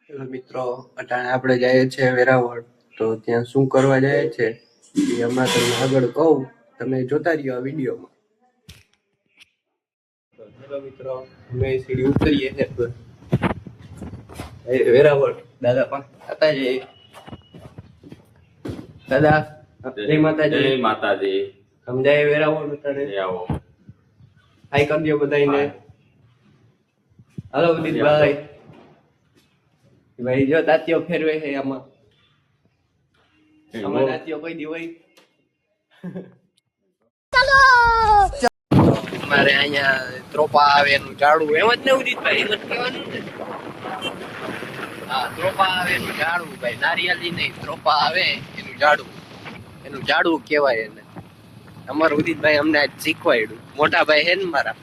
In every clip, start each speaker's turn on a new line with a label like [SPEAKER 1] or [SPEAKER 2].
[SPEAKER 1] Hello મિત્રો, અટાણે આપણે જઈએ છીએ વેરાવળ. તો ત્યાં શું કરવા જાય છે એ હમણાં તમને આગળ કહું, તમે જોતા રહ્યો આ વિડીયોમાં. હેલો મિત્રો, અમે સીડી ઉતરીએ છીએ વેરાવળ. દાદા પણ હતા જઈએ. દાદા જય માતાજી.
[SPEAKER 2] જય માતાજી.
[SPEAKER 1] સમજાય વેરાવળ બતાડે
[SPEAKER 2] આવો
[SPEAKER 1] હાઈ કરી દો બધાને. હાલો ઉદિતભાઈ. ભાઈ જો દાંતીઓ ફેરવે છે આમાં દાંતીઓ કોઈ દી હોય. મારે અહીંયા ત્રોપા આવે એનું ઝાડું એમ જ ને ઉદિતભાઈ, એમ જ કહેવાનું ને. હા, ત્રોપા આવે એનું ઝાડું ભાઈ, નારિયેળી નહીં, ત્રોપા આવે એનું ઝાડું કહેવાય એને. અમારું ઉદિતભાઈ અમને આજ શીખવાડ્યું. મોટા ભાઈ હે ને મારા.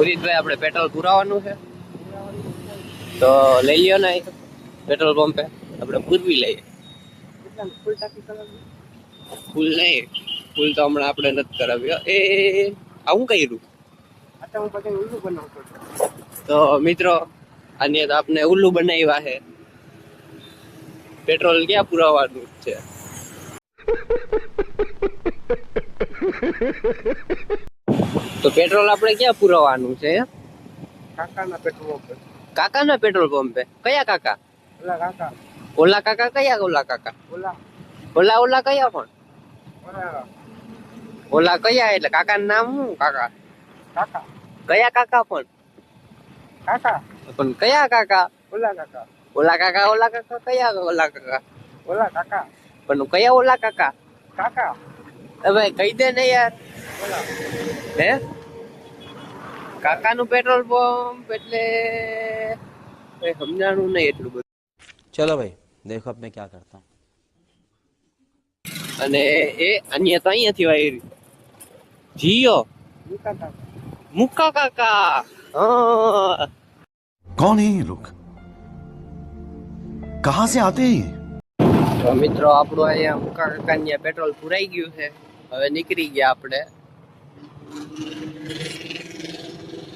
[SPEAKER 1] ઉદિતભાઈ આપણે પેટ્રોલ પુરાવાનું છે તો લઈ લ્યો ને પેટ્રોલ પંપે. આપણે પૂરવી લઈએ. ફૂલ નહીં, ફૂલ તો હમણાં આપણે નથી કરાવ્યો. એ આવું કર્યું તો મિત્રો, આને તો આપણે ઉલ્લુ બનાવ્યા છે. પેટ્રોલ ક્યાં પુરાવાનું છે? તો પેટ્રોલ આપણે ક્યાં પુરાવાનું છે? કાકાના પેટ્રોલ પંપે. કયા કાકા? ઓલા કાકા કયા? ઓલા કાકા ઓલા કયા? પણ ઓલા કયા એટલે કાકાનું નામ શું? કાકા કયા કાકા? પણ કયા કાકા? ઓલા કાકા કયા? ઓલા કાકા પણ કયા? ઓલા કાકા હવે કહી દે ને યાર. હે, કાકાનું પેટ્રોલ પંપ એટલે સમજાણું નહીં એટલું બધું.
[SPEAKER 3] चलो भाई देखो अब मैं क्या करता हूँ.
[SPEAKER 1] અને એ અન્ય તો અહીંયાથી વાયરી જીઓ મુક્કા કાકા. હા,
[SPEAKER 4] कौन है ये लोग? कहां से आते हैं?
[SPEAKER 1] તો મિત્રો આપણું અહીંયા મુક્કા કાકા પેટ્રોલ પુરાઈ ગયું છે. હવે નીકળી ગયા આપણે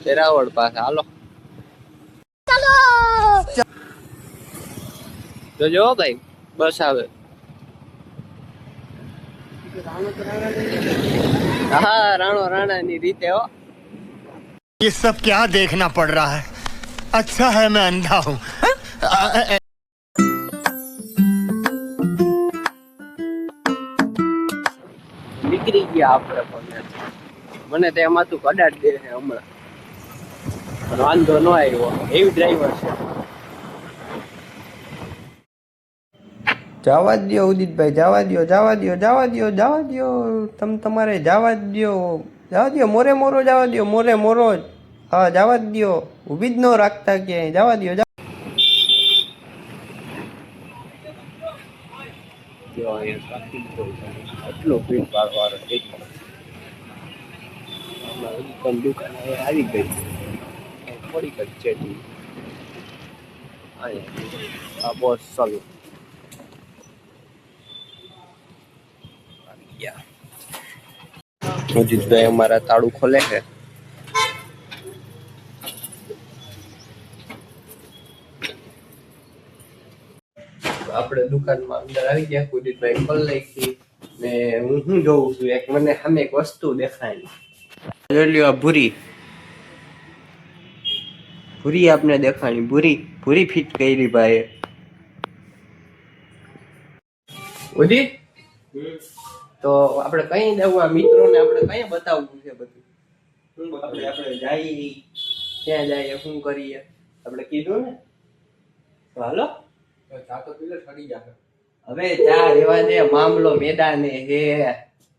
[SPEAKER 1] વેરાવળ પાસે. હાલો જોજો ભાઈ, બસ આવે. હા, રાણો રાણાની રીતે હો.
[SPEAKER 5] ये सब क्या देखना पड़ रहा है? अच्छा है मैं अंधा हूँ.
[SPEAKER 1] નીકળી ગયા આપણે પણ. મને તો એમાં તું કડાટ દે છે હમણાં, પણ વાંધો ન આવ્યો. એવી ડ્રાઈવર છે. જવા દો ઉદિતભાઈ, જવા દો. તમારે જવા દો. મોરે મોરો જવા દો. મોરે મોરો જ. હા, જવા દો. ઊભી જ ન રાખતા ક્યાંય. જવા દો. આટલો ભીડ પાડવાનો દુકાન આવી ગઈ. થોડીક જ છે. હા બોસ, ચાલુ. અજીતભાઈ અમારા તાળું ખોલે છે. આપણે દુકાનમાં અંદર આવી ગયા. અજીતભાઈ ખોલ નાખી ને હું જોઉં છું. એક મને સામે એક વસ્તુ દેખાય. જોઈ લ્યો, ભૂરી આપને દેખાણી. ભૂરી ફિટ કરી ભાઈ. ઉદિત, તો આપણે કઈ દેવું આ મિત્રોને? આપણે કઈ બતાવવું છે બધું? આપણે જઈએ ક્યાં જઈએ, શું કરીએ? આપણે કીધું ને. તો હાલો, હવે ચા રેવા દે. મામલો મેદાને હે.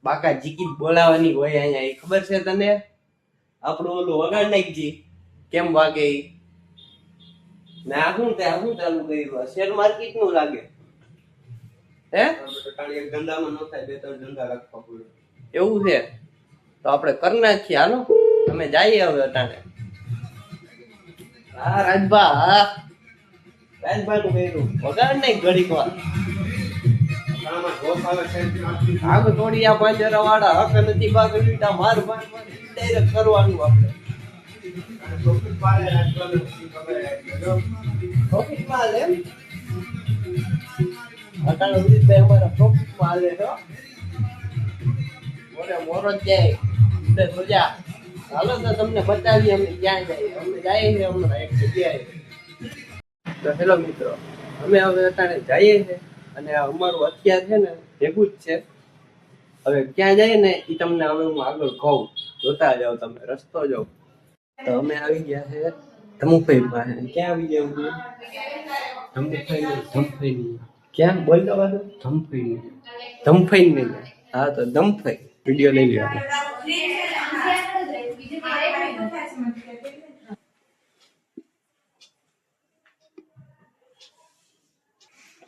[SPEAKER 1] બાકા જીકી બોલાવાની હોય અહીંયા. એ ખબર છે તને? આપણું ઓલું વગાડ નાખજી કેમ વાગે ને. આ શું ચાલુ કર્યું? શેર માર્કેટ નું લાગે હે? ધંધામાં ન થાય, 2-3 ધંધા રાખવા પડે એવું છે. તો આપણે કરી નાખીએ. હાલો તમે જઈએ હવે અટાણે. હા રાજભા, હા રાજભા નું કર્યું વગાડ નહીં ઘડીક વાર. આગ તોડી આ પાંજરા વાળા હક નથી બાગડી માર ડાયરેક્ટ કરવાનું આપણે પ્રોફિટ માં હાલે એમ અટાણે ઉદિતભાઈ અમારા પ્રોફિટ માં હાલે તો મોરો જ જાય સોજા હાલો તો તમને બતાવીએ અમે ક્યાં જાય અમે જાય છે હમણાં એક જગ્યાએ તો હેલો મિત્રો અમે હવે અટાણે જઈએ છીએ અને અમારું અત્યાર છે ને ભેગું જ છે હવે ક્યાં જાય ને એ તમને હવે હું આગળ કહું જોતા જાઓ તમે રસ્તો જાઓ તો અમે આવી ગયા છે ધમુભાઈ પાસે ક્યાં આવી ગયા ધમભાઈ ક્યાં બોલતો પાછું ધમભાઈ નહીં હા તો ધમભાઈ વિડીયો લઈ લ્યો આપણે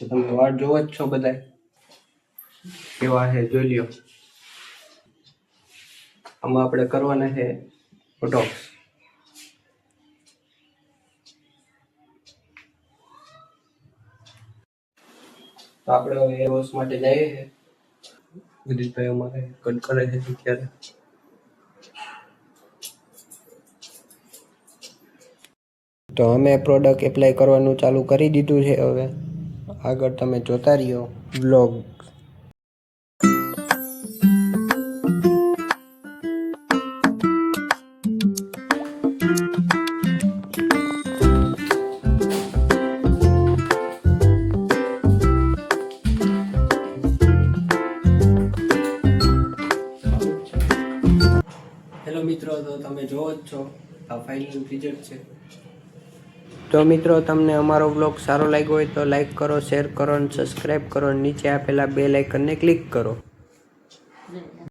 [SPEAKER 1] તો તમે વાટ જોવો જ છો બધા કેવા છે જોઈ લ્યો આમાં આપણે કરવાના છે બોટોક્સ તો આપણે હવે હેર વોશ માટે જઈએ છીએ ઉદિતભાઈ અમારે કટ કરે છે અત્યારે તો અમે પ્રોડક્ટ એપ્લાય કરવાનું ચાલુ કરી દીધું છે હવે આગળ તમે જોતા રહ્યો વ્લોગ હેલો મિત્રો તો તમે જોવો જ છો આ ફાઇનલ રિઝલ્ટ છે તો મિત્રો તમને અમારો બ્લોગ સારો લાગ્યો હોય તો લાઈક કરો શેર કરો અને સબસ્ક્રાઈબ કરો નીચે આપેલા બેલ આઇકનને ક્લિક કરો